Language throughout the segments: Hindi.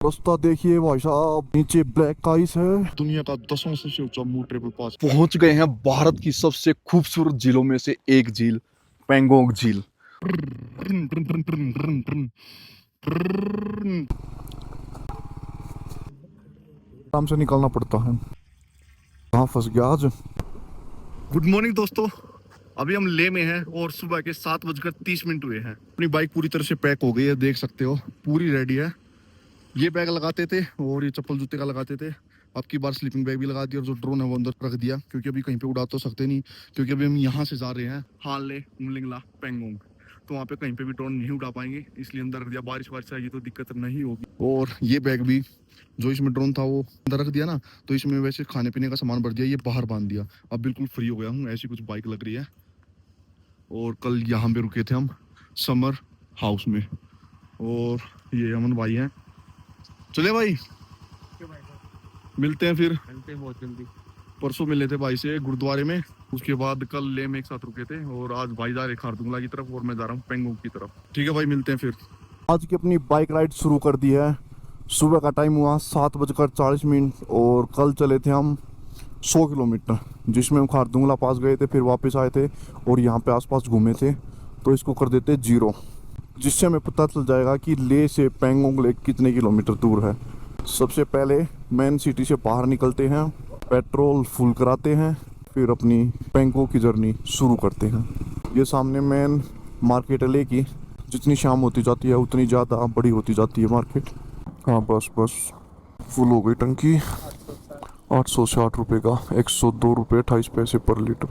रास्ता देखिए भाई साहब, नीचे ब्लैक आइस है। दुनिया का 10वां सबसे ऊंचा माउंट ट्रेबल पास। पहुंच गए हैं भारत की सबसे खूबसूरत झीलों में से एक झील, पेंगोंग झील। आराम से निकलना पड़ता है। कहाँ फंस गया आज। गुड मॉर्निंग दोस्तों, अभी हम ले में हैं और सुबह के 7:30 हुए हैं। अपनी बाइक पूरी तरह से पैक हो गई है, देख सकते हो पूरी रेडी है। ये बैग लगाते थे और ये चप्पल जूते का लगाते थे। अब की बार स्लीपिंग बैग भी लगा दिया और जो ड्रोन है वो अंदर रख दिया, क्योंकि अभी कहीं पे उड़ा तो सकते नहीं। क्योंकि अभी हम यहाँ से जा रहे हैं हानले उमलिंगला पेंगोंग, तो वहाँ पे कहीं पे भी ड्रोन नहीं उड़ा पाएंगे, इसलिए अंदर रख दिया। बारिश वारिश आएगी तो दिक्कत नहीं होगी। और ये बैग भी जो इसमें ड्रोन था वो अंदर रख दिया ना, तो इसमें वैसे खाने पीने का सामान भर दिया, ये बाहर बांध दिया। अब बिल्कुल फ्री हो गया हूँ, ऐसी कुछ बाइक लग रही है। और कल यहाँ पे रुके थे हम समर हाउस में, और ये अमन भाई हैं। चले भाई, मिलते हैं फिर। मिलते हैं बहुत जल्दी। परसों मिले थे भाई से गुरुद्वारे में, उसके बाद कल ले में एक साथ रुके थे, और आज भाई जा रहे खारदुंगला की तरफ और मैं जा रहा हूँ पेंगोंग की तरफ। ठीक है भाई, मिलते हैं फिर। आज की अपनी बाइक राइड शुरू कर दी है। सुबह का टाइम हुआ 7:40 और कल चले थे हम 100 किलोमीटर, जिसमें हम खारदुंगला पास गए थे, फिर वापस आए थे और यहाँ पे आसपास घूमे थे। तो इसको कर देते 0, जिससे हमें पता चल जाएगा कि ले से पेंगोंग लेक कितने किलोमीटर दूर है। सबसे पहले मेन सिटी से बाहर निकलते हैं, पेट्रोल फुल कराते हैं, फिर अपनी पेंगोंग की जर्नी शुरू करते हैं। ये सामने मेन मार्केट है ले की। जितनी शाम होती जाती है उतनी ज़्यादा बड़ी होती जाती है मार्केट। हाँ बस फुल हो गई टंकी। 860 रुपये का 102 रुपये 28 पैसे पर लीटर।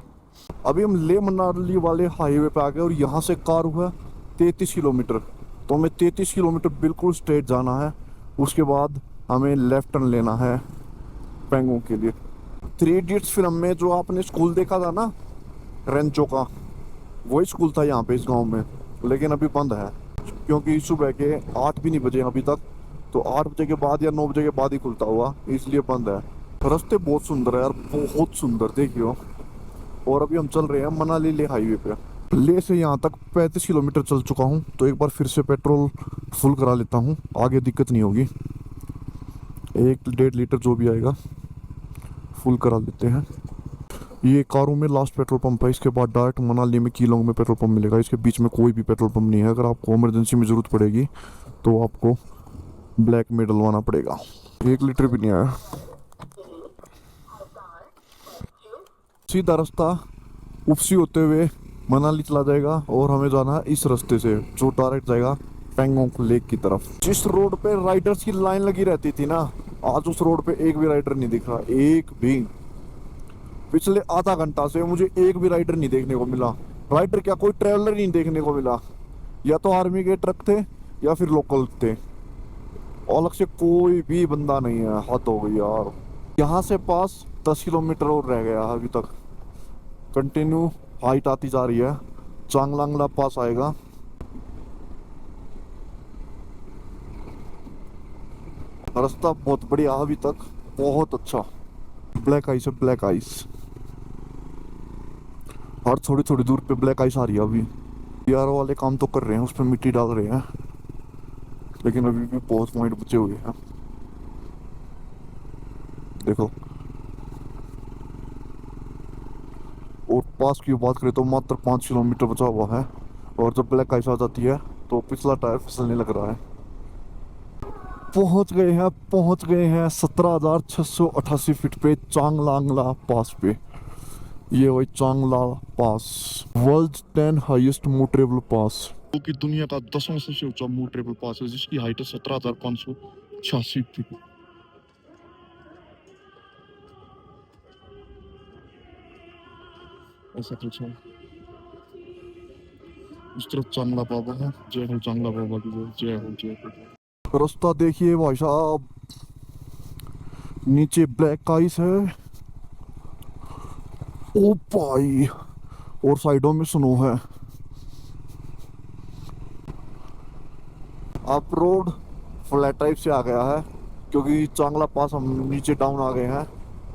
अभी हम ले मनाली वाले हाईवे पे आ गए और यहाँ से कार हुआ 33 किलोमीटर। तो हमें 33 किलोमीटर बिल्कुल स्ट्रेट जाना है। उसके बाद हमें लेफ्ट टर्न लेना है पेंगोंग के लिए। 3 इडियट्स फिल्म में जो आपने स्कूल देखा था ना, रेंचो का, वही स्कूल था यहाँ पे इस गांव में, लेकिन अभी बंद है क्योंकि सुबह के 8 भी नहीं बजे अभी तक। तो 8 बजे के बाद या 9 बजे के बाद ही खुलता हुआ, इसलिए बंद है। रास्ते बहुत सुंदर है यार, बहुत सुंदर, देखियो। और अभी हम चल रहे हैं मनाली ले हाईवे पे। ले से यहाँ तक 35 किलोमीटर चल चुका हूँ, तो एक बार फिर से पेट्रोल फुल करा लेता हूँ, आगे दिक्कत नहीं होगी। 1-1.5 लीटर जो भी आएगा फुल करा लेते हैं। ये कारों में लास्ट पेट्रोल पंप है, इसके बाद डायरेक्ट मनाली में कीलोंग में पेट्रोल पंप मिलेगा। इसके बीच में कोई भी पेट्रोल पंप नहीं है। अगर आपको इमरजेंसी में ज़रूरत पड़ेगी तो आपको ब्लैक में डलवाना पड़ेगा। 1 लीटर भी नहीं आया। सीधा रास्ता उपसी होते हुए मनाली चला जाएगा और हमें जाना है इस रास्ते से जो डायरेक्ट जाएगा पेंगोंग लेक की तरफ। जिस रोड पे राइडर्स की लाइन लगी रहती थी ना, आज उस रोड पे एक भी राइडर नहीं दिख रहा, एक भी। पिछले आधा घंटा से मुझे एक भी राइडर नहीं देखने को मिला। राइडर क्या, कोई ट्रेवलर नहीं देखने को मिला। या तो आर्मी के ट्रक थे या फिर लोकल थे, अलग से कोई भी बंदा नहीं है। हद हो गई यार। यहाँ से पास 10 किलोमीटर और रह गया अभी तक। कंटिन्यू हाइट आती जा रही है। चांगलांगला पास आएगा। रास्ता बहुत बढ़िया अभी तक, बहुत अच्छा। ब्लैक आइस है, ब्लैक आइस। हर थोड़ी थोड़ी दूर पे ब्लैक आइस आ रही है। अभी यार वाले काम तो कर रहे हैं, उस पर मिट्टी डाल रहे हैं, लेकिन अभी भी बहुत पॉइंट बचे हुए हैं। देखो, और पास की बात करें तो मात्र 5 किलोमीटर बचा हुआ है। और जब ब्लैक आइस आ जाती है तो पिछला टायर फिसलने लग रहा है। पहुंच गए हैं 17,688 फीट पे चांगलांगला पास पे। ये वही चांगला पास, वर्ल्ड 10 हाईएस्ट मोटरेबल पास, जो कि दुनिया का 10वां सबसे ऊंचा मोटरेबल पास है, जिसकी हाइट है 17,586 फीट। ऐसा कुछ है। इस तरफ चांगला बाबा है। जय हो चांगला बाबा की जय हो, जय हो। रास्ता देखिए भाई साहब, नीचे ब्लैक आइस है, ओ भाई, और साइडों में स्नो है। अब रोड फ्लैट टाइप से आ गया है, क्योंकि चांगला पास हम नीचे डाउन आ गए हैं।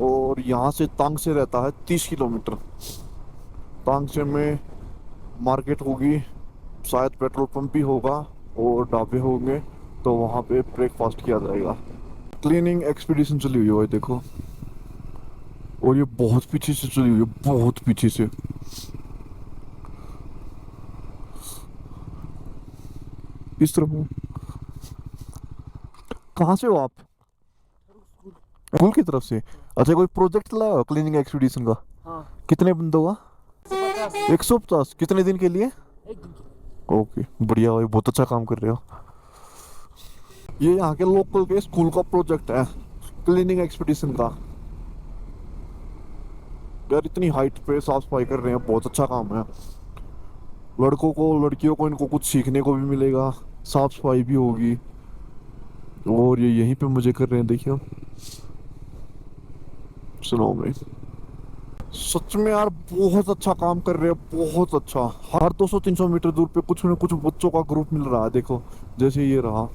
और यहाँ से तांग से रहता है 30 किलोमीटर। तांग से में मार्केट होगी, शायद पेट्रोल पंप भी होगा और ढाबे होंगे। तो वहाँ पे ब्रेकफास्ट किया जाएगा। क्लीनिंग एक्सपीडिशन चली हुई है भाई देखो, और ये बहुत पीछे से चली हुई है, बहुत पीछे से। इस तरफ हूँ। कहाँ से हो आप? स्कूल की तरफ से? अच्छा, कोई प्रोजेक्ट लाया हो क्लीनिंग एक्सपीडिशन का? हाँ। कितने बंदों का? 150। 150? कितने दिन के लिए? एक दिन के ओके, बढ़िया भाई, बहुत अच्छा काम कर रहे हो। ये यहाँ के लोकल के स्कूल का प्रोजेक्ट है, क्लीनिंग एक्सपीडिशन का। यार इतनी हाइट पे साफ सफाई कर रहे हैं, बहुत अच्छा काम है। लड़कों को लड़कियों को इनको कुछ सीखने को भी मिलेगा, साफ सफाई भी होगी, और ये यहीं पे मजे कर रहे हैं देखिए। सुनो भाई, सच में यार बहुत अच्छा काम कर रहे हैं, बहुत अच्छा। हर 200-300 मीटर दूर पे कुछ ना कुछ बच्चों का ग्रुप मिल रहा है देखो, जैसे ये रहा।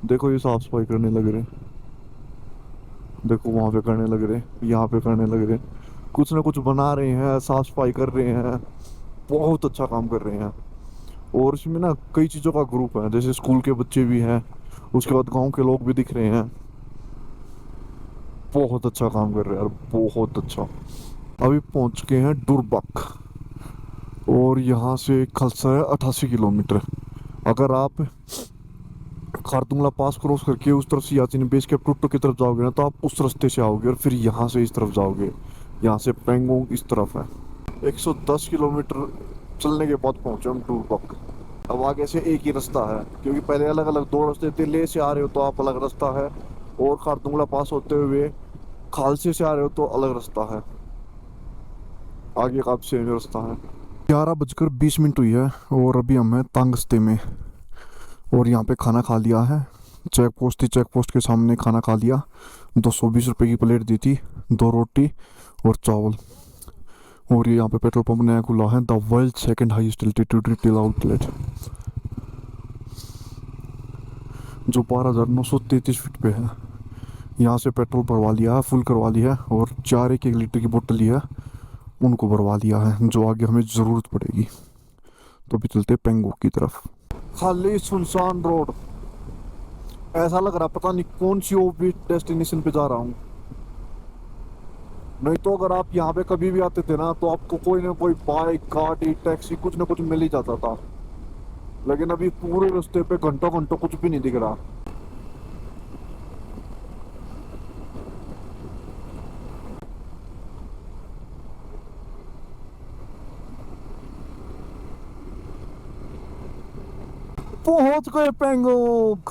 देखो ये साफ सफाई करने लग रहे हैं, देखो वहां पे करने लग रहे हैं, यहाँ पे करने लग रहे हैं, कुछ ना कुछ बना रहे हैं, साफ सफाई कर रहे हैं, बहुत अच्छा काम कर रहे हैं। और इसमें ना कई चीज़ों का ग्रुप है, जैसे स्कूल के बच्चे भी हैं, उसके बाद गांव के लोग भी दिख रहे हैं। बहुत अच्छा काम कर रहे हैं यार, बहुत अच्छा। अभी पहुंच गए हैं डुरबक, और यहाँ से खलसा है 88 किलोमीटर। अगर आप खारदुंगला पास क्रॉस करके उस तरफ से याचीन बेस कैंप टुट्टो की तरफ जाओगे ना, तो आप उस रास्ते से आओगे और फिर यहाँ से इस तरफ जाओगे। यहाँ से पेंगोंग इस तरफ है। 110 किलोमीटर चलने के बाद पहुंचे हम डुरबक। अब आगे से एक ही रास्ता है, क्योंकि पहले अलग अलग दो रास्ते थे। ले से आ रहे हो तो आप अलग रास्ता है, और खारदुंगला पास होते हुए खालसे से आ रहे हो तो अलग रास्ता है। आगे का सेम रास्ता है। 11:20 हुई है, और अभी हम हैं तांगस्ते में, और यहाँ पे खाना खा लिया है। चेक पोस्ट थी, चेक पोस्ट के सामने खाना खा लिया। 220 रुपये की प्लेट दी थी, 2 रोटी और चावल। और ये यहाँ पे पेट्रोल पंप नया खुला है, the world second highest altitude retail outlet, जो 12,933 फीट पे है। यहाँ से पेट्रोल भरवा लिया है, फुल करवा लिया है, और 4 1 लीटर की बोतल ली है, उनको भरवा लिया है, जो आगे हमें ज़रूरत पड़ेगी। तो अभी चलते हैं पेंगोंग की तरफ। खाली सुनसान रोड, ऐसा लग रहा पता नहीं कौन सी ओपी डेस्टिनेशन पे जा रहा हूँ। नहीं तो अगर आप यहाँ पे कभी भी आते थे ना, तो आपको कोई ना कोई बाइक गाड़ी टैक्सी कुछ ना कुछ मिल ही जाता था। लेकिन अभी पूरे रास्ते पे घंटों घंटों कुछ भी नहीं दिख रहा। पहुंच गए पेंगोंग।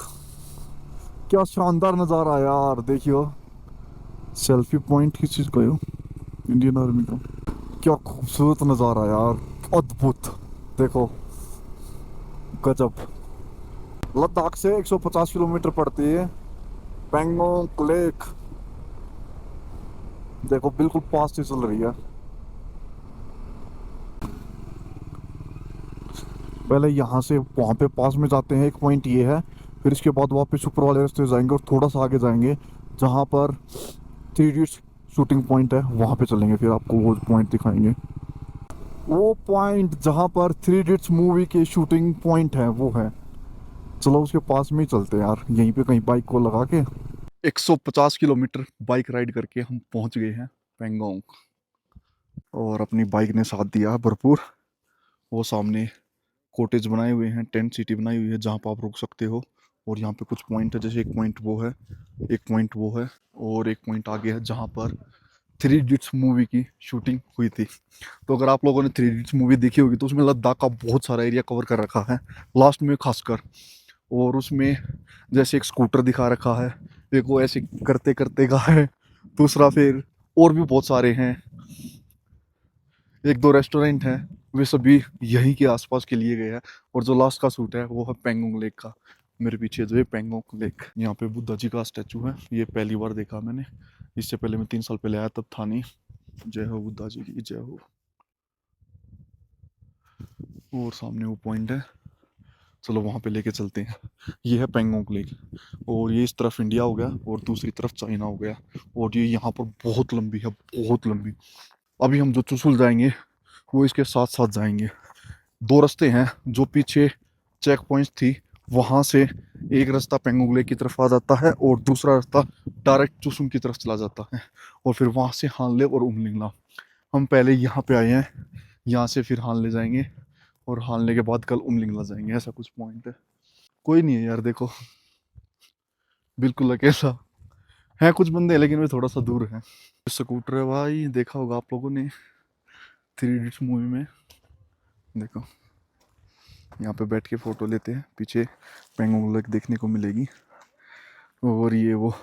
क्या शानदार नजारा है यार, देखियो। सेल्फी पॉइंट किस चीज का है? इंडियन आर्मी का। क्या खूबसूरत नजारा यार, अद्भुत। देखो, गजब। लद्दाख से 150 किलोमीटर पड़ती है पेंगोंग लेक। देखो बिल्कुल पास से चल रही है। पहले यहाँ से वहाँ पे पास में जाते हैं, एक पॉइंट ये है। फिर इसके बाद वापस ऊपर वाले रास्ते जाएंगे, और थोड़ा सा आगे जाएंगे जहाँ पर 3 इडियट्स शूटिंग पॉइंट है, वहाँ पे चलेंगे। फिर आपको वो पॉइंट दिखाएंगे। वो पॉइंट जहाँ पर 3 इडियट्स मूवी के शूटिंग पॉइंट है, वो है। चलो उसके पास में ही चलते हैं यार, यहीं पे कहीं बाइक को लगा के। 150 किलोमीटर बाइक राइड करके हम पहुंच गए हैं पेंगोंग, और अपनी बाइक ने साथ दिया है भरपूर। वो सामने कॉटेज बनाए हुए हैं, टेंट सिटी बनाई हुई है जहाँ पर आप रुक सकते हो। और यहाँ पे कुछ पॉइंट है, जैसे एक पॉइंट वो है, एक पॉइंट वो है, और एक पॉइंट आगे है जहाँ पर 3 इडियट्स मूवी की शूटिंग हुई थी। तो अगर आप लोगों ने 3 इडियट्स मूवी देखी होगी, तो उसमें लद्दाख का बहुत सारा एरिया कवर कर रखा है, लास्ट में खासकर। और उसमें जैसे एक स्कूटर दिखा रखा है, एक वो ऐसे करते करते का है, दूसरा फिर और भी बहुत सारे हैं, एक दो रेस्टोरेंट हैं, वे सभी यहीं के आसपास के लिए गए हैं। और जो लास्ट का शूट है वो है पेंगोंग लेक का। मेरे पीछे जो है पेंगोंग लेक, यहाँ पे बुद्धा जी का स्टैचू है, ये पहली बार देखा मैंने। इससे पहले मैं 3 साल पहले आया, तब था नहीं। जय हो बुद्धा जी की, जय हो। और सामने वो पॉइंट है, चलो वहाँ पे लेके चलते हैं। ये है पेंगोंग लेक, और ये इस तरफ इंडिया हो गया और दूसरी तरफ चाइना हो गया। और ये यहाँ पर बहुत लंबी है, बहुत लंबी। अभी हम जो चुसुल जाएंगे वो इसके साथ साथ जाएंगे। 2 रास्ते हैं, जो पीछे चेक पॉइंट्स थी, वहाँ से एक रास्ता पेंगोंग लेक की तरफ आ जाता है और दूसरा रास्ता डायरेक्ट चुसुम की तरफ चला जाता है, और फिर वहाँ से हानले और उमलिंगला। हम पहले यहाँ पे आए हैं, यहाँ से फिर हानले जाएंगे और हानले के बाद कल उमलिंगला जाएंगे, ऐसा कुछ पॉइंट है। कोई नहीं है यार, देखो बिल्कुल अकेला है, कुछ बंदे हैं लेकिन वे थोड़ा सा दूर है। स्कूटर है भाई, देखा होगा आप लोगों ने थ्री इडियट्स मूवी में, देखो यहाँ पे बैठ के फोटो लेते हैं, पीछे पेंगोंग लेक देखने को मिलेगी। और ये वो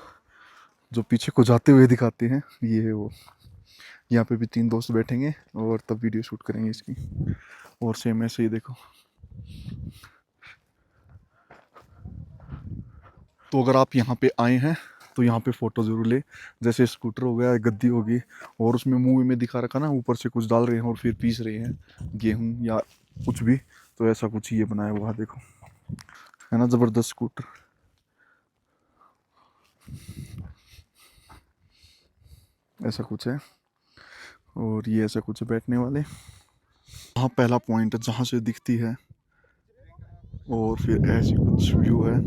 जो पीछे को जाते हुए दिखाते हैं, ये है वो। यहाँ पे भी 3 दोस्त बैठेंगे और तब वीडियो शूट करेंगे इसकी। और सेम ऐसे ही देखो। तो अगर आप यहाँ पे आए हैं तो यहाँ पे फ़ोटो ज़रूर ले। जैसे स्कूटर हो गया, गद्दी होगी, और उसमें मूवी में दिखा रखा ना, ऊपर से कुछ डाल रहे हैं और फिर पीस रहे हैं गेहूँ या कुछ भी, तो ऐसा कुछ ये बनाया हुआ है, देखो है ना, ज़बरदस्त स्कूटर। ऐसा कुछ है, और ये ऐसा कुछ है बैठने वाले। वहाँ पहला पॉइंट है जहाँ से दिखती है, और फिर ऐसी कुछ व्यू है।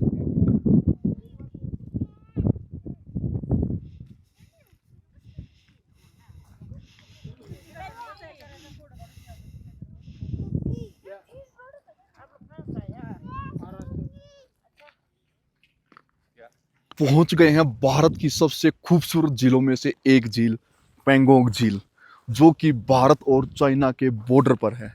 पहुंच गए हैं भारत की सबसे खूबसूरत झीलों में से एक झील, पेंगोंग झील, जो कि भारत और चाइना के बॉर्डर पर है।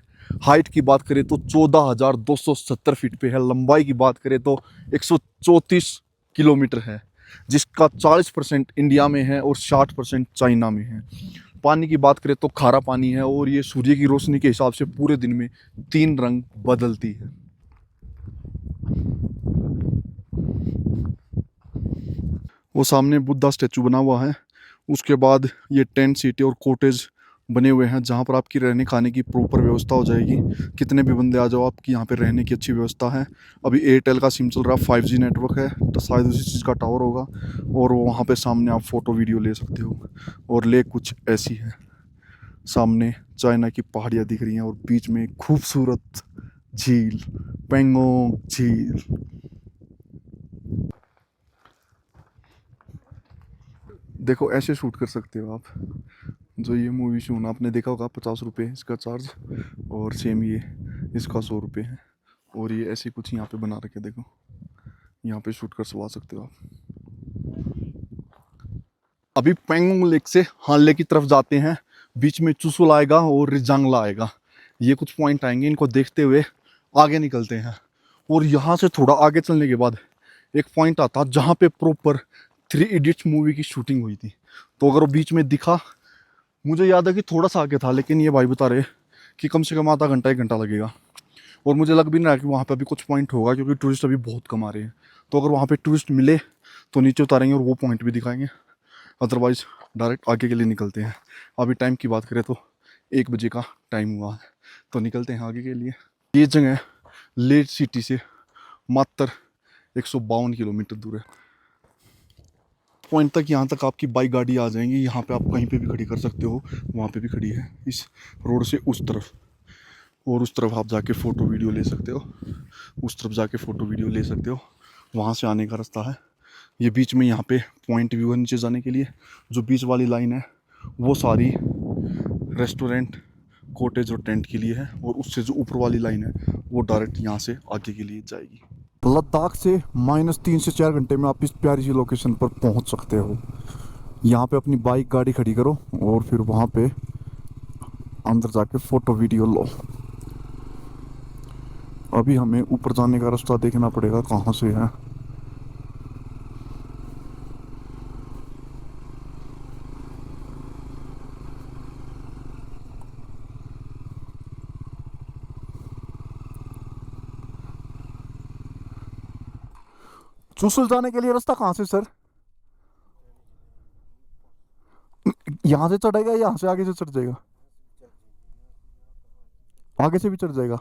हाइट की बात करें तो 14,270 फीट पे है, लंबाई की बात करें तो 134 किलोमीटर है, जिसका 40% इंडिया में है और 60% चाइना में है। पानी की बात करें तो खारा पानी है, और ये सूर्य की रोशनी के हिसाब से पूरे दिन में 3 रंग बदलती है। वो सामने बुद्धा स्टैचू बना हुआ है, उसके बाद ये टेंट सिटी और कॉटेज बने हुए हैं, जहाँ पर आपकी रहने खाने की प्रॉपर व्यवस्था हो जाएगी। कितने भी बंदे आ जाओ, आपकी यहाँ पे रहने की अच्छी व्यवस्था है। अभी एयरटेल का सिम चल रहा, 5G नेटवर्क है, तो शायद उसी चीज़ का टावर होगा, और वहाँ पे सामने आप फ़ोटो वीडियो ले सकते हो। और लेक कुछ ऐसी है, सामने चाइना की पहाड़ियाँ दिख रही हैं और बीच में खूबसूरत झील, पेंगोंग झील। देखो ऐसे शूट कर सकते हो आप। जो ये मूवी शूट आपने देखा होगा, 50 रुपये इसका चार्ज, और सेम ये इसका 100 रुपये है। और ये ऐसे कुछ यहाँ पे बना रखे, देखो यहाँ पे शूट कर सवा सकते हो आप। अभी पेंगोंग लेक से हानले की तरफ जाते हैं, बीच में चुसुल आएगा और रिजांगला आएगा, ये कुछ पॉइंट आएंगे, इनको देखते हुए आगे निकलते हैं। और यहाँ से थोड़ा आगे चलने के बाद एक पॉइंट आता जहाँ पे प्रॉपर थ्री इडियट्स मूवी की शूटिंग हुई थी। तो अगर वो बीच में दिखा, मुझे याद है कि थोड़ा सा आगे था, लेकिन ये भाई बता रहे कि कम से कम आधा घंटा 1 घंटा लगेगा। और मुझे लग भी नहीं रहा कि वहाँ पे अभी कुछ पॉइंट होगा, क्योंकि टूरिस्ट अभी बहुत कम आ रहे हैं। तो अगर वहाँ पे टूरिस्ट मिले तो नीचे उतारेंगे और वो पॉइंट भी दिखाएंगे, अदरवाइज डायरेक्ट आगे के लिए निकलते हैं। अभी टाइम की बात करें तो 1 बजे का टाइम हुआ है, तो निकलते हैं आगे के लिए। ये जगह लेट सिटी से मात्र 152 किलोमीटर दूर है। पॉइंट तक, यहाँ तक आपकी बाइक गाड़ी आ जाएंगी। यहाँ पे आप कहीं पे भी खड़ी कर सकते हो, वहाँ पे भी खड़ी है इस रोड से उस तरफ, और उस तरफ आप जाके फ़ोटो वीडियो ले सकते हो, उस तरफ जाके फ़ोटो वीडियो ले सकते हो। वहाँ से आने का रास्ता है। ये बीच में यहाँ पे पॉइंट व्यू है नीचे जाने के लिए। जो बीच वाली लाइन है वो सारी रेस्टोरेंट, कॉटेज और टेंट के लिए है, और उससे जो ऊपर वाली लाइन है वो डायरेक्ट यहाँ से आगे के लिए जाएगी। लद्दाख से -3 से 4 घंटे में आप इस प्यारी सी लोकेशन पर पहुँच सकते हो। यहाँ पे अपनी बाइक गाड़ी खड़ी करो और फिर वहाँ पे अंदर जाके फ़ोटो वीडियो लो। अभी हमें ऊपर जाने का रास्ता देखना पड़ेगा कहाँ से है। चुसल जाने के लिए रास्ता कहाँ से सर? यहाँ से चढ़ेगा, यहाँ से आगे से चढ़ जाएगा? आगे से भी चढ़ जाएगा।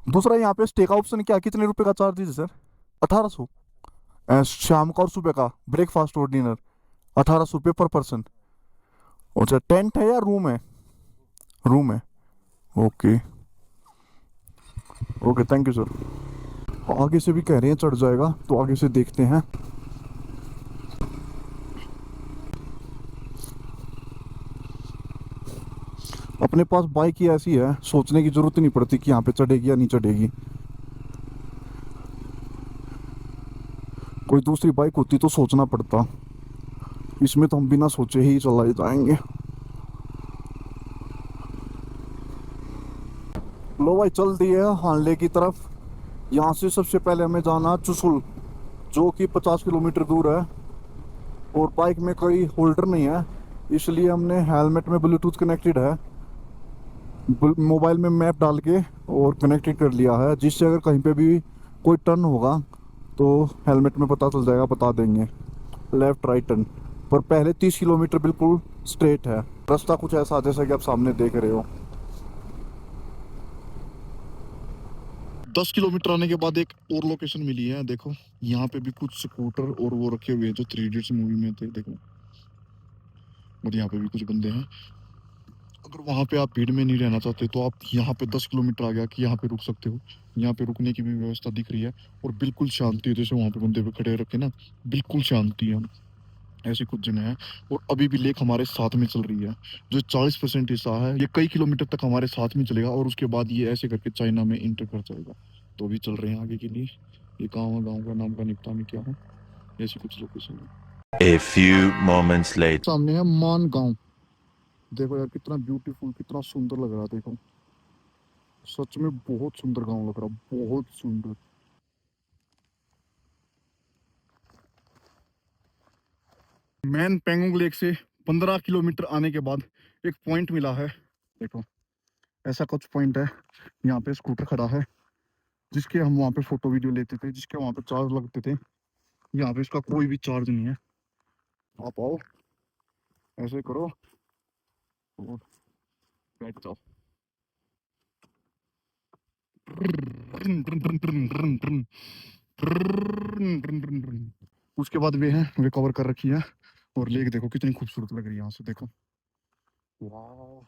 दूसरा यहाँ पे स्टे का ऑप्शन क्या, कितने रुपए का चार्ज है सर? 1800। शाम का और सुबह का ब्रेकफास्ट और डिनर 1800 रुपये पर पर्सन। अच्छा, टेंट है या रूम है? रूम है, okay okay, thank you sir. आगे से भी कह रहे हैं चढ़ जाएगा, तो आगे से देखते हैं। अपने पास बाइक ही ऐसी है, सोचने की जरूरत नहीं पड़ती कि यहाँ पे चढ़ेगी या नहीं चढ़ेगी। कोई दूसरी बाइक होती तो सोचना पड़ता, इसमें तो हम बिना सोचे ही चला जाएंगे। लो भाई, चल दिए हानले की तरफ। यहाँ से सबसे पहले हमें जाना चुसुल, जो कि 50 किलोमीटर दूर है। और बाइक में कोई होल्डर नहीं है, इसलिए हमने हेलमेट में ब्लूटूथ कनेक्टेड है, मोबाइल में मैप डाल के और कनेक्टेड कर लिया है, जिससे अगर कहीं पे भी कोई टर्न होगा तो हेलमेट में पता चल जाएगा, बता देंगे लेफ्ट राइट टर्न। पर पहले 30 किलोमीटर बिल्कुल स्ट्रेट है। रास्ता कुछ ऐसा जैसा कि आप सामने देख रहे हो। 10 किलोमीटर आने के बाद एक और लोकेशन मिली है, देखो यहाँ पे भी कुछ स्कूटर और वो रखे हुए हैं जो थ्री इडियट्स मूवी में थे, देखो। और यहाँ पे भी कुछ बंदे हैं। अगर वहाँ पे आप भीड़ में नहीं रहना चाहते तो आप यहाँ पे 10 किलोमीटर आ गया कि यहाँ पे रुक सकते हो। यहाँ पे रुकने की भी व्यवस्था दिख रही है और बिल्कुल शांति है, जैसे वहाँ पे बंदे पे खड़े रखे ना, बिल्कुल शांति है। ऐसी कुछ जगह है। और अभी भी लेक हमारे साथ में चल रही है। जो 40% हिस्सा है ये कई किलोमीटर तक हमारे साथ में चलेगा और उसके बाद ये ऐसे करके चाइना में इंटर कर जाएगा। तो अभी चल रहे हैं आगे के लिए। ये गाँव है, गाँव का नाम का नहीं पता नहीं क्या है, ऐसी कुछ लोकेशन है। A few moments later. सामने है मान गांव। देखो यार कितना ब्यूटीफुल, कितना सुंदर लग रहा है, देखो सच में बहुत सुंदर गांव लग रहा, बहुत सुंदर। मैन पेंगोंग लेक से 15 किलोमीटर आने के बाद एक पॉइंट मिला है, देखो ऐसा कुछ पॉइंट है। यहाँ पे स्कूटर खड़ा है, जिसके हम वहाँ पे फोटो वीडियो लेते थे, जिसके वहाँ पे चार्ज लगते थे। यहाँ पे इसका कोई भी चार्ज नहीं है। आप आओ, ऐसे करो और बैठ जाओ। उसके बाद वे हैं, वे कवर कर रखी है। और लेक देखो कितनी खूबसूरत लग रही है यहाँ से, देखो वाह।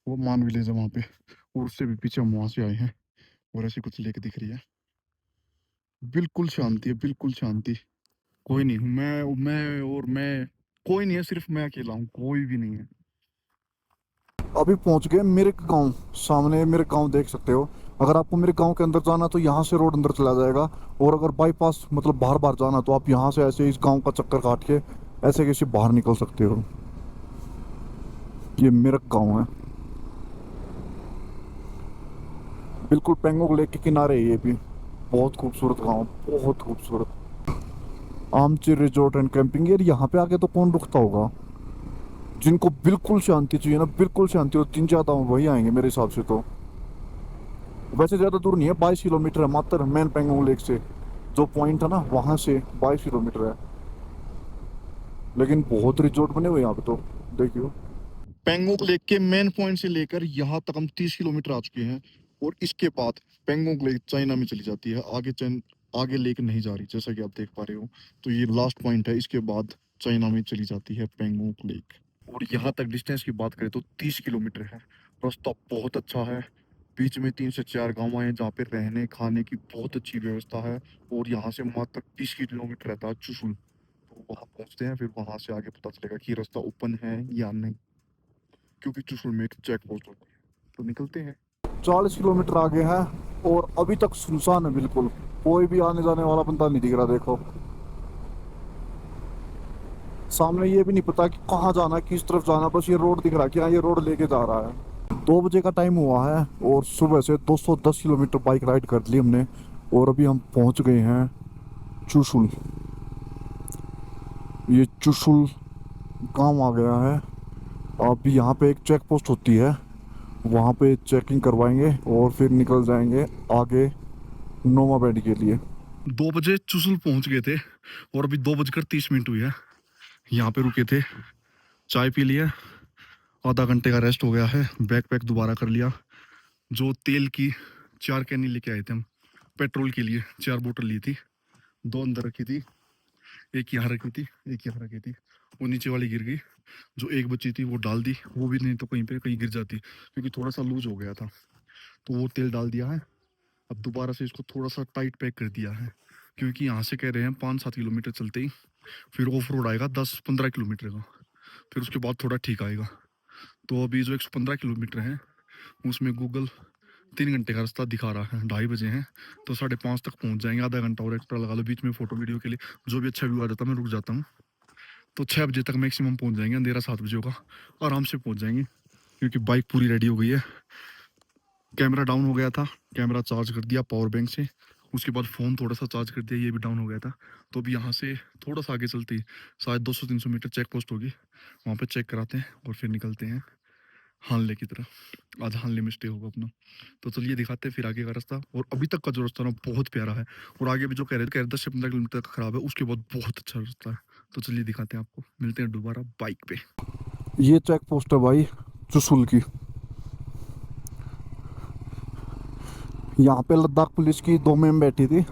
वो मान विलेज है वहाँ पे, और उससे भी पीछे हम वहाँ से आए हैं। और ऐसी कुछ लेक दिख रही है, बिल्कुल शांति है, बिल्कुल शांति। कोई नहीं हूँ मैं कोई नहीं है, सिर्फ मैं अकेला हूँ, कोई भी नहीं है। अभी पहुंच गए मेरे गांव। सामने मेरे गांव देख सकते हो। अगर आपको मेरे गांव के अंदर जाना तो यहाँ से रोड अंदर चला जाएगा, और अगर बाईपास मतलब बाहर बाहर जाना तो आप यहाँ से ऐसे इस गांव का चक्कर काट के ऐसे कैसे बाहर निकल सकते हो। ये मेरा गांव है, बिल्कुल पेंगोंग लेक के किनारे है ये भी। बहुत खूबसूरत गांव, बहुत खूबसूरत। आमची रिजॉर्ट एंड कैंपिंग, यार यहाँ पे आके तो कौन रुकता होगा। जिनको बिल्कुल शांति चाहिए ना, बिल्कुल शांति, और 3-4 वही आएंगे मेरे हिसाब से तो। वैसे ज़्यादा दूर नहीं है, 22 किलोमीटर है मात्र मैन पेंगोंग लेक से। जो पॉइंट है ना वहाँ से 22 किलोमीटर है। लेकिन बहुत रिजॉर्ट बने हुए यहाँ पे तो, देखियो। पेंगोंग लेक के मेन पॉइंट से लेकर यहाँ तक हम 30 किलोमीटर आ चुके हैं। और इसके बाद पेंगोंग लेक चाइना में चली जाती है, आगे लेक नहीं जा रही, जैसा कि आप देख पा रहे हो। तो ये लास्ट पॉइंट है, इसके बाद चाइना में चली जाती है पेंगोंग लेक। और यहाँ तक डिस्टेंस की बात करें तो 30 किलोमीटर है। रास्ता बहुत अच्छा है, बीच में 3 से 4 गाँव हैं जहाँ पे रहने खाने की बहुत अच्छी व्यवस्था है। और यहाँ से मात्र 20 किलोमीटर रहता है चुशुल। तो वहाँ पहुँचते हैं, फिर वहाँ से आगे पता चलेगा कि रास्ता ओपन है या नहीं, क्योंकि चुशुल में एक चेक पोस्ट होती है। तो निकलते हैं। 40 किलोमीटर आगे है और अभी तक सुनसान है बिल्कुल, कोई भी आने जाने वाला बंदा नहीं दिख रहा। देखो सामने ये भी नहीं पता कि कहाँ जाना, किस तरफ जाना, बस ये रोड दिख रहा है कि हाँ ये रोड लेके जा रहा है। 2 बजे का टाइम हुआ है और सुबह से 210 किलोमीटर बाइक राइड कर ली हमने। और अभी हम पहुंच गए हैं चुशुल। ये चुशुल गांव आ गया है। अब यहाँ पे एक चेक पोस्ट होती है, वहाँ पे चेकिंग करवाएंगे और फिर निकल जाएंगे आगे नोमा बैंड के लिए। 2 बजे चुशुल पहुंच गए थे और अभी 2:30 हुई है। यहाँ पे रुके थे, चाय पी लिया, आधा घंटे का रेस्ट हो गया है, बैग पैक दोबारा कर लिया। जो तेल की 4 कैनी लेके आए थे हम पेट्रोल के लिए, 4 बोतल ली थी, 2 अंदर रखी थी, एक यहाँ रखी थी, एक यहाँ रखी थी। वो नीचे वाली गिर गई, जो एक बची थी वो डाल दी, वो भी नहीं तो कहीं पे कहीं गिर जाती, क्योंकि थोड़ा सा लूज हो गया था। तो वो तेल डाल दिया है अब दोबारा से इसको थोड़ा सा टाइट पैक कर दिया है, क्योंकि यहाँ से कह रहे हैं 5-7 किलोमीटर चलते ही फिर ऑफ रोड आएगा 10-15 किलोमीटर का, फिर उसके बाद थोड़ा ठीक आएगा। तो अभी जो 115 किलोमीटर है उसमें गूगल 3 घंटे का रास्ता दिखा रहा है, 2:30 बजे हैं तो 5:30 तक पहुंच जाएंगे। आधा घंटा और एक्स्ट्रा लगा लो बीच में फोटो वीडियो के लिए, जो भी अच्छा व्यू आ जाता है मैं रुक जाता हूँ। तो 6 बजे तक मैक्सिमम पहुंच जाएंगे, अंधेरा 7 बजे होगा, आराम से पहुंच जाएंगे क्योंकि बाइक पूरी रेडी हो गई है। कैमरा डाउन हो गया था, कैमरा चार्ज कर दिया पावर बैंक से, उसके बाद फ़ोन थोड़ा सा चार्ज कर दिया, ये भी डाउन हो गया था। तो अभी यहाँ से थोड़ा सा आगे चलते ही शायद 200-300 मीटर चेक पोस्ट होगी, वहाँ पे चेक कराते हैं और फिर निकलते हैं हानले की तरफ। आज हानले में स्टे होगा अपना। तो चलिए दिखाते हैं फिर आगे का रास्ता। और अभी तक का जो रास्ता ना बहुत प्यारा है, और आगे भी जो कह रहे 10 से 15 किलोमीटर का खराब है, उसके बाद बहुत अच्छा रास्ता है। तो चलिए दिखाते हैं आपको, मिलते हैं दोबारा बाइक पे। ये चेक पोस्ट है भाई चुशुल की। यहाँ पे लद्दाख पुलिस की 2 मैम बैठी थी,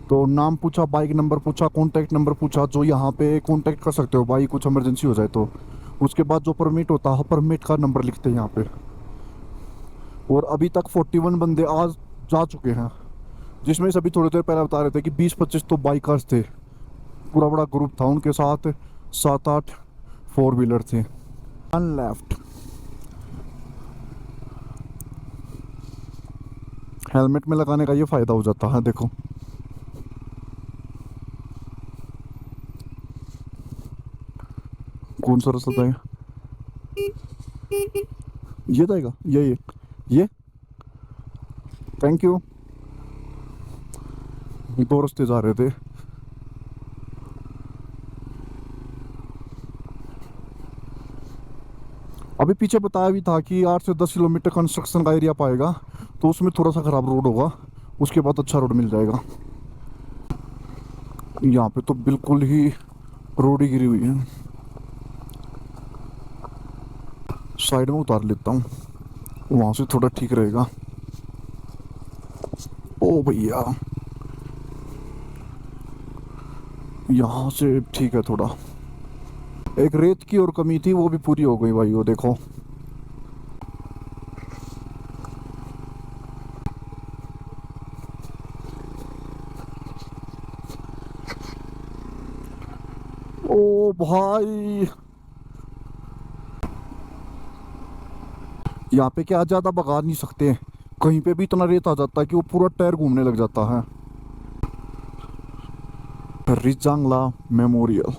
तो नाम पूछा, बाइक नंबर पूछा, कॉन्टैक्ट नंबर पूछा, जो यहाँ पे कॉन्टैक्ट कर सकते हो भाई कुछ इमरजेंसी हो जाए तो। उसके बाद जो परमिट होता है, परमिट का नंबर लिखते हैं यहाँ पे। और अभी तक 41 बंदे आज जा चुके हैं, जिसमें से अभी थोड़ी देर पहले बता रहे थे कि 20-25 तो बाइकर्स थे, पूरा बड़ा ग्रुप था, उनके साथ 7-8 4 व्हीलर थे। टर्न लेफ्ट, हेलमेट में लगाने का ये फ़ायदा हो जाता है। देखो कौन सा रास्ता है, ये जाएगा, ये थैंक यू। 2 रास्ते जा रहे थे। अभी पीछे बताया भी था कि 8 से 10 किलोमीटर कंस्ट्रक्शन का एरिया पाएगा, तो उसमें थोड़ा सा ख़राब रोड होगा, उसके बाद अच्छा रोड मिल जाएगा। यहाँ पे तो बिल्कुल ही रोड ही गिरी हुई है। साइड में उतार लेता हूँ, वहाँ से थोड़ा ठीक रहेगा। ओ भैया, यहाँ से ठीक है थोड़ा। एक रेत की और कमी थी, वो भी पूरी हो गई भाई, वो देखो। ओ भाई, यहाँ पे क्या ज़्यादा भगा नहीं सकते, कहीं पे भी इतना रेत आ जाता है कि वो पूरा टायर घूमने लग जाता है। रिजांगला मेमोरियल।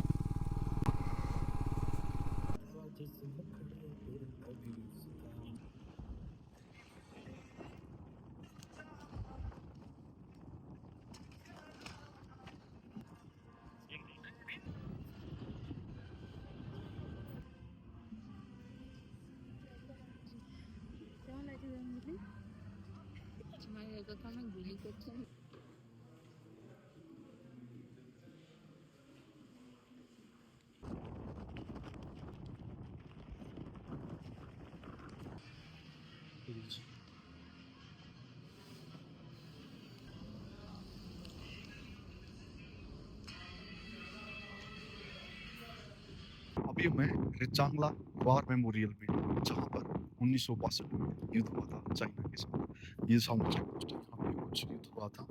अभी मैं रिजांगला वार मेमोरियल में, जहाँ पर 1962 में युद्ध हुआ था चाइना के साथ। ये सामने चेक पोस्ट है, यहाँ पे कुछ युद्ध हुआ था।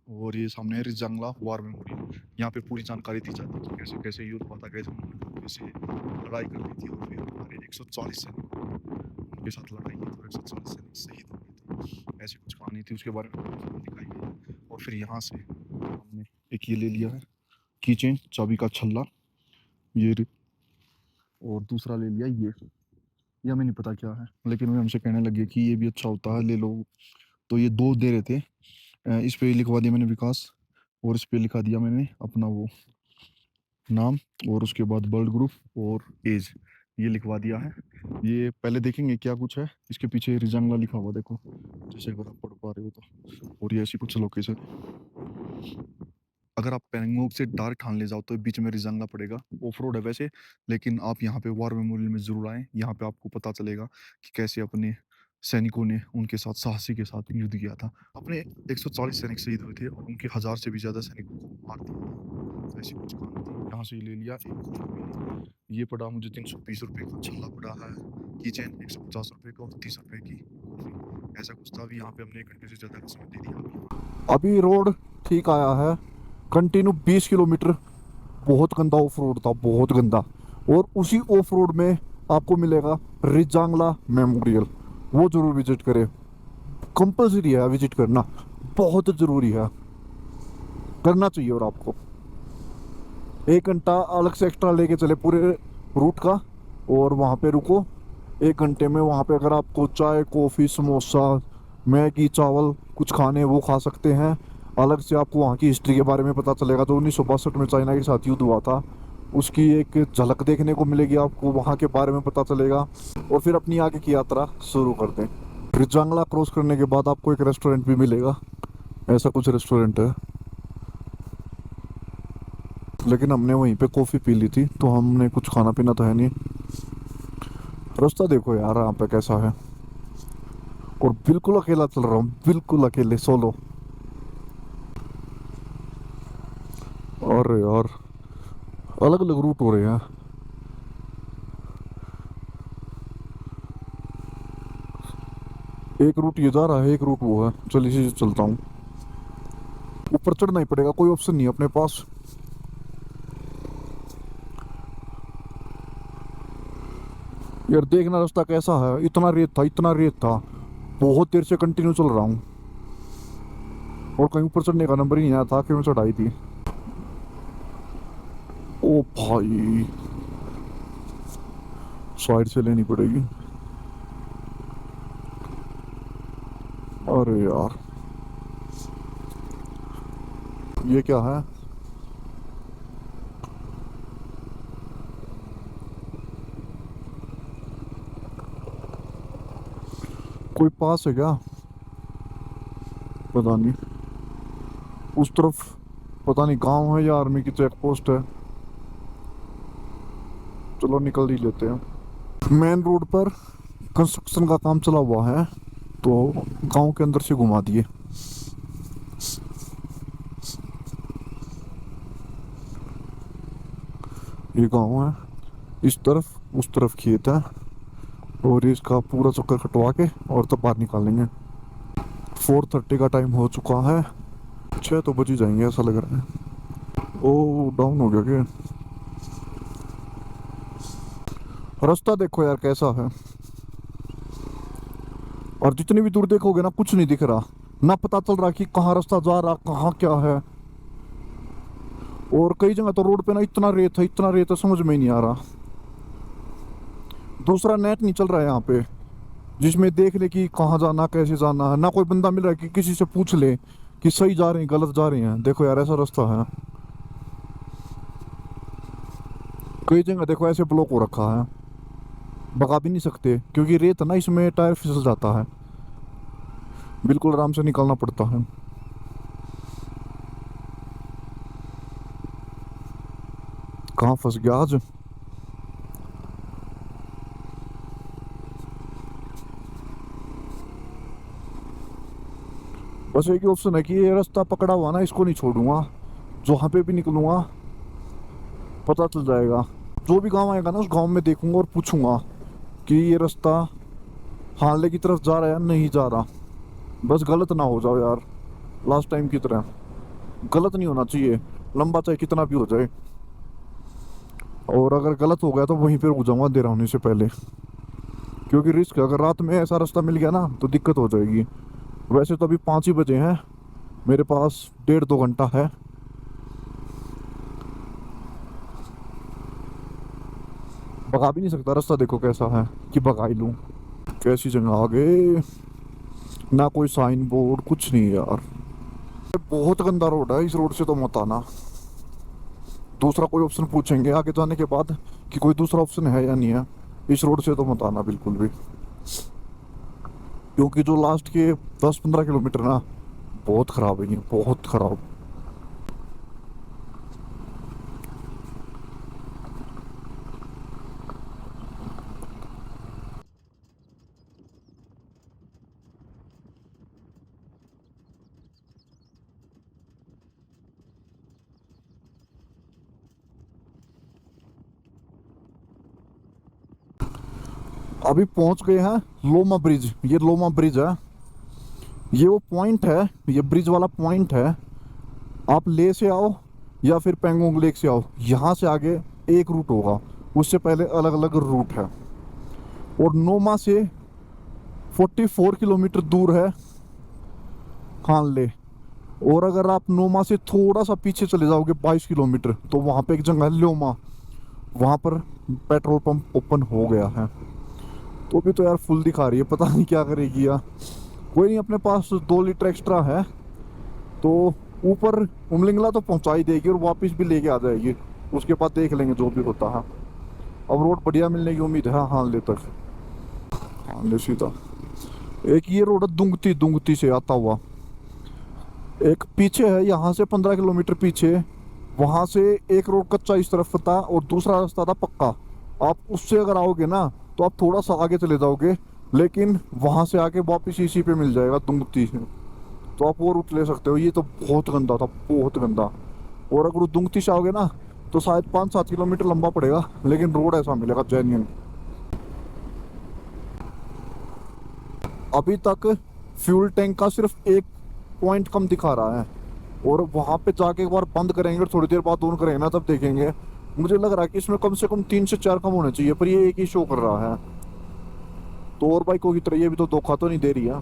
और ये सामने है रिजांगला वार मेमोरियल। यहाँ पे पूरी जानकारी दी जाती है कि कैसे कैसे युद्ध हुआ था, कैसे उन्होंने कैसे लड़ाई कर ली थी, और फिर हमारे 140 सैनिक उनके साथ लड़ाई की तो 140 सैनिक शहीद हो गए थे। ऐसी कुछ कहानी थी, उसके बारे में दिखाई गई। और फिर यहाँ से हमने एक ये ले लिया है की चेन, चाबी का छल्ला, ये, और दूसरा ले लिया ये हमें नहीं पता क्या है, लेकिन वे हमसे कहने लगे कि ये भी अच्छा होता है, ले लो। तो ये 2 दे रहे थे। इस पे लिखवा दिया मैंने विकास, और इस पे लिखा दिया मैंने अपना वो नाम, और उसके बाद ब्लड ग्रुप और एज, ये लिखवा दिया है। ये पहले देखेंगे क्या कुछ है इसके पीछे। रिजांगला लिखा हुआ देखो, जैसे अगर आप पढ़ पा रहे हो तो। और ये ऐसी कुछ लोकेशन, अगर आप पैंगोंग से डायरेक्ट हान ले जाओ तो बीच में रिजांगला पड़ेगा, ऑफ रोड है वैसे, लेकिन आप यहाँ पे वार मेमोरियल में जरूर आएं। यहाँ पे आपको पता चलेगा कि कैसे अपने सैनिकों ने उनके साथ साहसी के साथ युद्ध किया था। अपने 140 सैनिक शहीद हुए थे और उनके 1000 से भी ज्यादा सैनिकों को मार दिया था। तो ऐसी कुछ कहानी थी। यहाँ से ले लिया एक कॉफी, ये पड़ा मुझे 320 रुपए का छल्ला पड़ा है, की चेन 150 रुपए का और 30 रुपए की कॉफी। ऐसा कुछ था। अभी यहाँ पे हमने 1 घंटे से ज़्यादा का समय दे दिया। अभी रोड ठीक आया है, कंटिन्यू 20 किलोमीटर। बहुत गंदा ऑफ रोड था, बहुत गंदा। और उसी ऑफ रोड में आपको मिलेगा रिजांगला मेमोरियल, वो जरूर विजिट करें। कंपल्सरी है विजिट करना, बहुत ज़रूरी है, करना चाहिए। और आपको 1 घंटा अलग से एक्स्ट्रा लेके चले पूरे रूट का, और वहाँ पे रुको 1 घंटे में। वहाँ पे अगर आपको चाय कॉफ़ी समोसा मैगी चावल कुछ खाने वो खा सकते हैं। अलग से आपको वहाँ की हिस्ट्री के बारे में पता चलेगा। जो 1962 में चाइना के साथ युद्ध हुआ था, उसकी एक झलक देखने को मिलेगी आपको, वहाँ के बारे में पता चलेगा। और फिर अपनी आगे की यात्रा शुरू कर दें। रिजांगला क्रॉस करने के बाद आपको एक रेस्टोरेंट भी मिलेगा, ऐसा कुछ रेस्टोरेंट है। लेकिन हमने वहीं पे कॉफ़ी पी ली थी, तो हमने कुछ खाना पीना तो है नहीं। रास्ता देखो यार यहाँ पे कैसा है। और बिल्कुल अकेला चल रहा हूँ, बिल्कुल अकेले, सोलो। और यार अलग अलग रूट हो रहे हैं। एक रूट ये जा रहा है, एक रूट वो है। चल इसी से चलता हूँ। ऊपर चढ़ना ही पड़ेगा, कोई ऑप्शन नहीं है अपने पास। यार देखना रास्ता कैसा है, इतना रेत था, इतना रेत था। बहुत देर से कंटिन्यू चल रहा हूँ और कहीं ऊपर चढ़ने का नंबर ही नहीं आया था कि मैं चढ़ाई थी। ओ भाई, साइड से लेनी पड़ेगी। अरे यार ये क्या है? कोई पास है क्या? पता नहीं। उस तरफ पता नहीं गांव है या आर्मी की चेक पोस्ट है। चलो निकल ही लेते हैं। मेन रोड पर कंस्ट्रक्शन का काम चला हुआ है, तो गांव के अंदर से घुमा दिए। ये गांव है, इस तरफ उस तरफ खेत है, और इसका पूरा चक्कर कटवा के और तब बाहर निकालेंगे। 4:30 का टाइम हो चुका है, 6 तो बज ही जाएंगे ऐसा लग रहा है। ओ डाउन हो गया क्या? रास्ता देखो यार कैसा है। और जितनी भी दूर देखोगे ना, कुछ नहीं दिख रहा, ना पता चल रहा कि कहाँ रास्ता जा रहा, कहाँ क्या है। और कई जगह तो रोड पे ना इतना रेत है, इतना रेत है, समझ में ही नहीं आ रहा। दूसरा नेट नहीं चल रहा है यहाँ पे, जिसमें देख ले कि कहाँ जाना, कैसे जाना है। ना कोई बंदा मिल रहा है कि किसी से पूछ ले कि सही जा रहे हैं गलत जा रहे हैं। देखो यार ऐसा रास्ता है। कई जगह देखो ऐसे ब्लॉक हो रखा है, भगा भी नहीं सकते क्योंकि रेत है ना, इसमें टायर फिसल जाता है। बिल्कुल आराम से निकालना पड़ता है। कहाँ फंस गया आज? बस एक ही ऑप्शन है कि ये रास्ता पकड़ा हुआ ना, इसको नहीं छोड़ूंगा। जहाँ पे भी निकलूंगा पता चल जाएगा। जो भी गांव आएगा ना, उस गांव में देखूंगा और पूछूंगा कि ये रास्ता हाले की तरफ जा रहा है या नहीं जा रहा। बस गलत ना हो जाओ यार, लास्ट टाइम की तरह। गलत नहीं होना चाहिए, लंबा चाहे कितना भी हो जाए। और अगर गलत हो गया तो वहीं पे रुक जाऊंगा अंधेरा होने से पहले, क्योंकि रिस्क है। अगर रात में ऐसा रास्ता मिल गया ना तो दिक्कत हो जाएगी। वैसे तो अभी 5 ही बजे हैं, मेरे पास 1.5-2 घंटा है। भगा भी नहीं सकता, रास्ता देखो कैसा है कि भगा ही लूँ। कैसी जगह आ गए, ना कोई साइन बोर्ड कुछ नहीं यार। बहुत गंदा रोड है, इस रोड से तो मत आना। दूसरा कोई ऑप्शन पूछेंगे आगे जाने के बाद कि कोई दूसरा ऑप्शन है या नहीं है। इस रोड से तो मत आना बिल्कुल भी, क्योंकि जो लास्ट के 10-15 किलोमीटर ना बहुत ख़राब है, ये बहुत ख़राब। अभी पहुंच गए हैं लोमा ब्रिज। ये लोमा ब्रिज है, ये वो पॉइंट है, ये ब्रिज वाला पॉइंट है। आप ले से आओ या फिर पेंगोंग लेक से आओ, यहाँ से आगे एक रूट होगा, उससे पहले अलग अलग रूट है। और नोमा से 44 किलोमीटर दूर है हानले। और अगर आप नोमा से थोड़ा सा पीछे चले जाओगे 22 किलोमीटर, तो वहाँ पे एक जगह है ल्योमा, वहाँ पर पेट्रोल पंप ओपन हो गया है। तो भी तो यार फुल दिखा रही है, पता नहीं क्या करेगी यार। कोई नहीं, अपने पास 2 लीटर एक्स्ट्रा है, तो ऊपर उमलिंगला तो पहुंचा ही देगी और वापस भी लेके आ जाएगी। उसके बाद देख लेंगे जो भी होता है। अब रोड बढ़िया मिलने की उम्मीद है हानले तक। हानले सीधा एक ये रोड है दुंगती, दुंगती से आता हुआ। एक पीछे है यहाँ से 15 किलोमीटर पीछे, वहाँ से एक रोड कच्चा इस तरफ था और दूसरा रास्ता था पक्का। आप उससे अगर आओगे ना तो आप थोड़ा सा आगे चले जाओगे, लेकिन वहाँ से आके वापस इसी पे मिल जाएगा दुंगती से, तो आप वो रूट ले सकते हो। ये तो बहुत गंदा था, बहुत गंदा। और अगर दुंगती से आओगे ना तो शायद 5-7 किलोमीटर लंबा पड़ेगा, लेकिन रोड ऐसा मिलेगा जेन्युइन। अभी तक फ्यूल टैंक का सिर्फ एक पॉइंट कम दिखा रहा है, और वहां पे जाके एक बार बंद करेंगे और थोड़ी देर बाद ऑन करेंगे ना, तब देखेंगे। मुझे लग रहा है कि इसमें कम से कम 3 से 4 कम होने चाहिए, पर ये एक ही शो कर रहा है। तो और बाइकों की तरह ये भी तो धोखा तो नहीं दे रही है।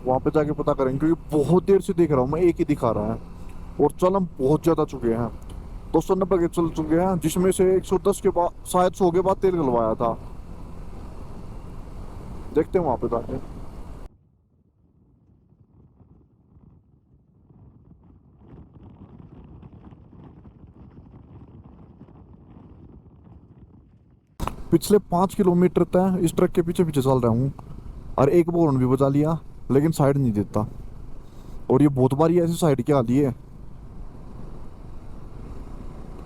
वहां पे जाके पता करेंगे, क्योंकि बहुत देर से देख रहा हूँ मैं, एक ही दिखा रहा है। और चल हम बहुत ज्यादा चुके हैं, 290 के चल चुके हैं, जिसमें से 110 के बाद शायद 100 के बाद तेल डलवाया था। देखते हैं वहां पे जाके। पिछले 5 किलोमीटर तक इस ट्रक के पीछे पीछे चल रहा हूँ, और एक बार हॉर्न भी बजा लिया, लेकिन साइड नहीं देता। और ये बहुत बार ऐसी साइड क्या आती है,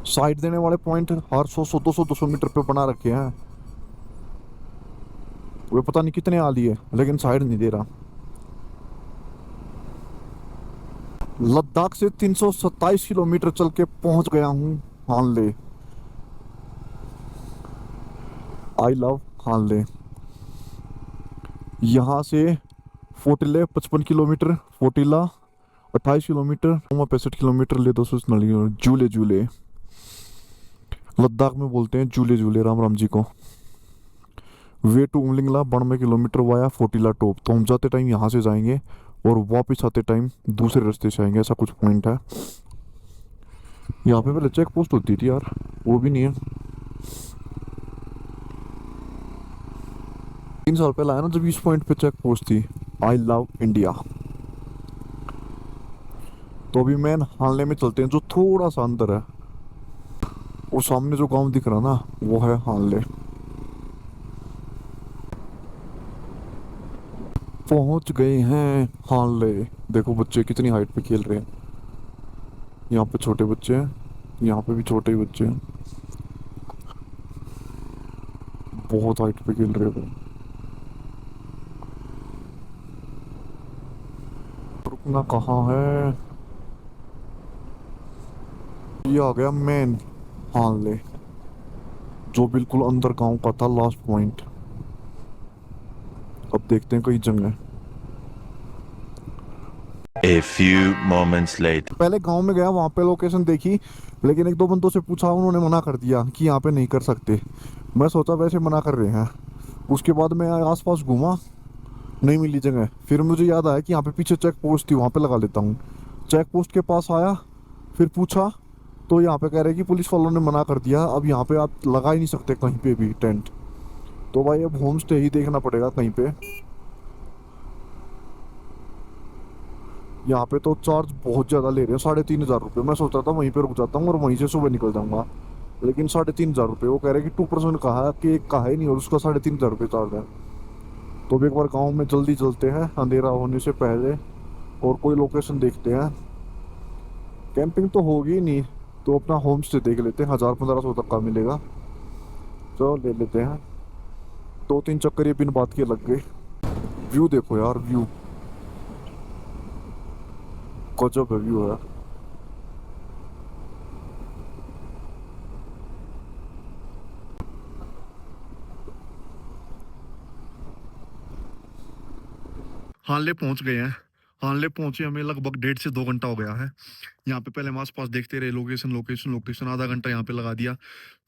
साइड देने वाले पॉइंट हर 100-200 मीटर पे बना रखे हैं। वे पता नहीं कितने आ लिए, लेकिन साइड नहीं दे रहा। लद्दाख से 327 किलोमीटर चल के पहुंच गया हूँ हानले। आई लव हानले। यहाँ से फोटिले 55 किलोमीटर, फोटिला 28 किलोमीटर, 65 किलोमीटर ले 200 झूले झूले। लद्दाख में बोलते हैं झूले झूले राम राम जी को। Way to Umlingla 92 kilometre via Fotila top. तो हम जाते टाइम यहाँ से जाएंगे और वापस आते टाइम दूसरे रास्ते से आएंगे, ऐसा कुछ पॉइंट है। यहाँ पे पहले चेक पोस्ट होती थी यार, वो भी नहीं है। 3 साल पहले आया ना जब इस पॉइंट पे चेक पोस्ट थी। I love India. तो अभी मैं हानले में चलते हैं, जो थोड़ा सा अंदर है। वो सामने जो गांव दिख रहा ना, वो है हानले। पहुंच गए हैं हानले। देखो बच्चे कितनी हाइट पे खेल रहे हैं। यहाँ पे छोटे बच्चे हैं, यहाँ पे भी छोटे ही बच्चे हैं, बहुत हाइट पे खेल रहे हैं। रुकना कहाँ है? ये आ गया मेन हानले, जो बिल्कुल अंदर गांव का था, लास्ट पॉइंट। अब देखते हैं कई जगह। A few moments later. पहले गांव में गया, वहां पे लोकेशन देखी, लेकिन 1-2 बंदों से पूछा, उन्होंने मना कर दिया कि यहाँ पे नहीं कर सकते। मैं सोचा वैसे मना कर रहे हैं। उसके बाद मैं आसपास घूमा, नहीं मिली जगह। फिर मुझे याद आया कि यहाँ पे पीछे चेक पोस्ट थी, वहाँ पे लगा लेता हूँ। चेक पोस्ट के पास आया, फिर पूछा, तो यहाँ पे कह रहे कि पुलिस वालों ने मना कर दिया, अब यहाँ पे आप लगा ही नहीं सकते कहीं पे भी टेंट। तो भाई अब होम स्टे ही देखना पड़ेगा कहीं पे। यहाँ पे तो चार्ज बहुत ज़्यादा ले रहे हैं, 3,500 रुपये। मैं सोच रहा था वहीं पे रुक जाता हूँ और वहीं से सुबह निकल जाऊँगा, लेकिन 3,500 रुपये। वो कह रहे कि 2% का है, कि एक का है नहीं, और उसका 3,500 रुपये चार्ज है। तो भी एक बार गाँव में जल्दी चलते हैं अंधेरा होने से पहले, और कोई लोकेशन देखते हैं। कैंपिंग तो होगी नहीं, तो अपना होम स्टे देख लेते हैं, 1,000-1,500 तक का मिलेगा। चलो ले लेते हैं। 2-3 चक्कर ये बिन बात के लग गए। व्यू देखो यार, व्यू गजब है, व्यू है। हानले पहुंच गए हैं। हानले पहुंचे हमें लगभग 1.5 से 2 घंटा हो गया है। यहाँ पे पहले हम आस पास देखते रहे, लोकेशन लोकेशन लोकेशन, आधा घंटा यहाँ पे लगा दिया।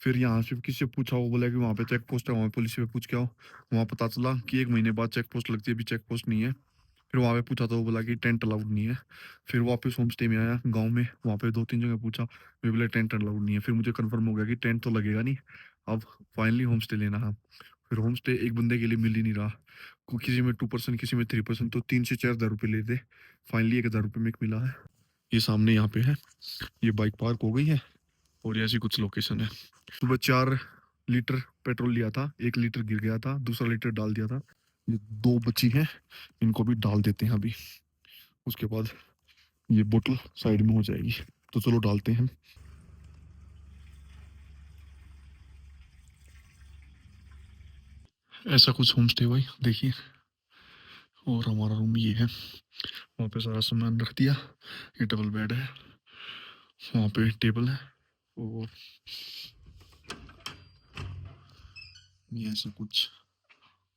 फिर यहाँ से किसी से पूछा, वो बोला कि वहाँ पे चेक पोस्ट है, वहाँ पुलिस पे पूछ के आओ। वहाँ पता चला कि 1 महीने बाद चेक पोस्ट लगती है, अभी चेक पोस्ट नहीं है। फिर वहाँ पे पूछा तो वो बोला कि टेंट अलाउड नहीं है। फिर वापस होम स्टे में आया गाँव में, वहाँ पे 2-3 जगह पूछा, वे बोले टेंट अलाउड नहीं है। फिर मुझे कन्फर्म हो गया कि टेंट तो लगेगा नहीं, अब फाइनली होम स्टे लेना है। फिर होम स्टे एक बंदे के लिए मिल ही नहीं रहा, किसी में 2%, किसी में 3%, तो 3 से 4 हज़ार रुपये ले थे। फाइनली 1 हज़ार रुपये में एक मिला है। ये सामने यहाँ पे है, ये बाइक पार्क हो गई है और ये ऐसी कुछ लोकेशन है। सुबह 4 लीटर पेट्रोल लिया था, 1 लीटर गिर गया था, दूसरा लीटर डाल दिया था। ये 2 बची हैं, इनको भी डाल देते हैं अभी। उसके बाद ये बोतल साइड में हो जाएगी, तो चलो डालते हैं। ऐसा कुछ होम स्टे भाई, देखिए। और हमारा रूम ये है, वहाँ पे सारा सामान रख दिया। ये डबल बेड है, वहाँ पे टेबल है, और ये ऐसा कुछ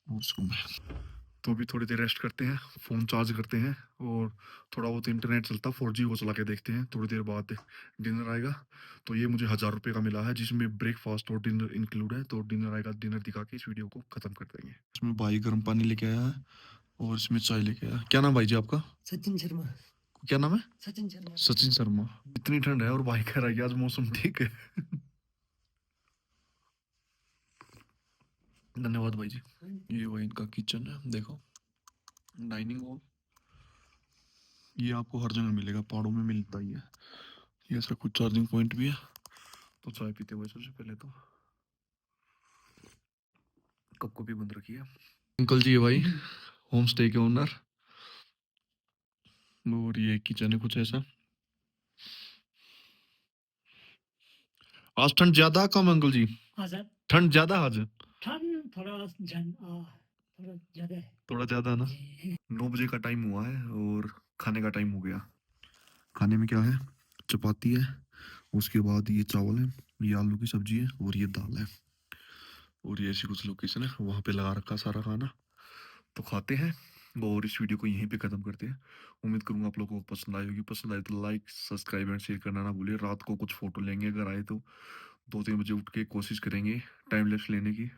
रूम है। तो अभी थोड़ी देर रेस्ट करते हैं, फ़ोन चार्ज करते हैं, और थोड़ा बहुत इंटरनेट चलता 4G, वो चला के देखते हैं। थोड़ी देर बाद डिनर आएगा। तो ये मुझे 1,000 रुपये का मिला है, जिसमें ब्रेकफास्ट और डिनर इंक्लूड है। तो डिनर आएगा, डिनर दिखा के इस वीडियो को ख़त्म कर देंगे। इसमें भाई गर्म पानी लेके आया है, और इसमें चाय लेके आया। क्या नाम भाई जी आपका? सचिन शर्मा। क्या नाम है? सचिन शर्मा। सचिन शर्मा। इतनी ठंड है और भाई कह रहा है कि आज मौसम ठीक है। धन्यवाद भाई जी। ये वही इनका किचन है, देखो, डाइनिंग हॉल। ये आपको हर जगह मिलेगा, पहाड़ों में मिलता ही है। ये ऐसा कुछ चार्जिंग पॉइंट भी है। तो चाय पीते हुए सबसे पहले तो कप को भी बंद रखिए। अंकल जी है भाई, होम स्टे के ओनर। और ये किचन है कुछ ऐसा। आज ठंड ज्यादा कम अंकल जी? हाँ सर, ठंड ज्यादा आज? ठंड थोड़ा ज्यादा है थोड़ा ज्यादा है ना। जी। 9 बजे का टाइम हुआ है और खाने का टाइम हो गया। खाने में क्या है? चपाती है, उसके बाद ये चावल है, ये आलू की सब्जी है, और ये दाल है। और ये ऐसी कुछ लोकेशन है, वहाँ पे लगा रखा सारा खाना। तो खाते हैं, और इस वीडियो को यहीं पे ख़त्म करते हैं। उम्मीद करूँगा आप लोगों को पसंद आई होगी। पसंद आए तो लाइक, सब्सक्राइब एंड शेयर करना ना भूलिए। रात को कुछ फ़ोटो लेंगे, अगर आए तो 2-3 बजे उठ के कोशिश करेंगे टाइम लैप्स लेने की,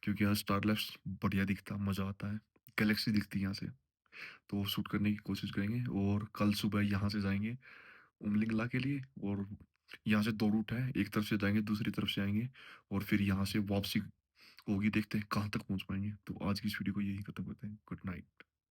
क्योंकि यहाँ स्टार लैप्स बढ़िया दिखता, मज़ा आता है। गैलेक्सी दिखती है यहाँ से, तो वो शूट करने की कोशिश करेंगे। और कल सुबह यहाँ से जाएंगे उमलिंगला के लिए, और यहाँ से 2 रूट है, एक तरफ से जाएंगे, दूसरी तरफ से आएंगे, और फिर यहाँ से वापसी होगी। देखते हैं कहाँ तक पहुँच पाएंगे। तो आज की इस वीडियो को यही खत्म करते हैं। Good night.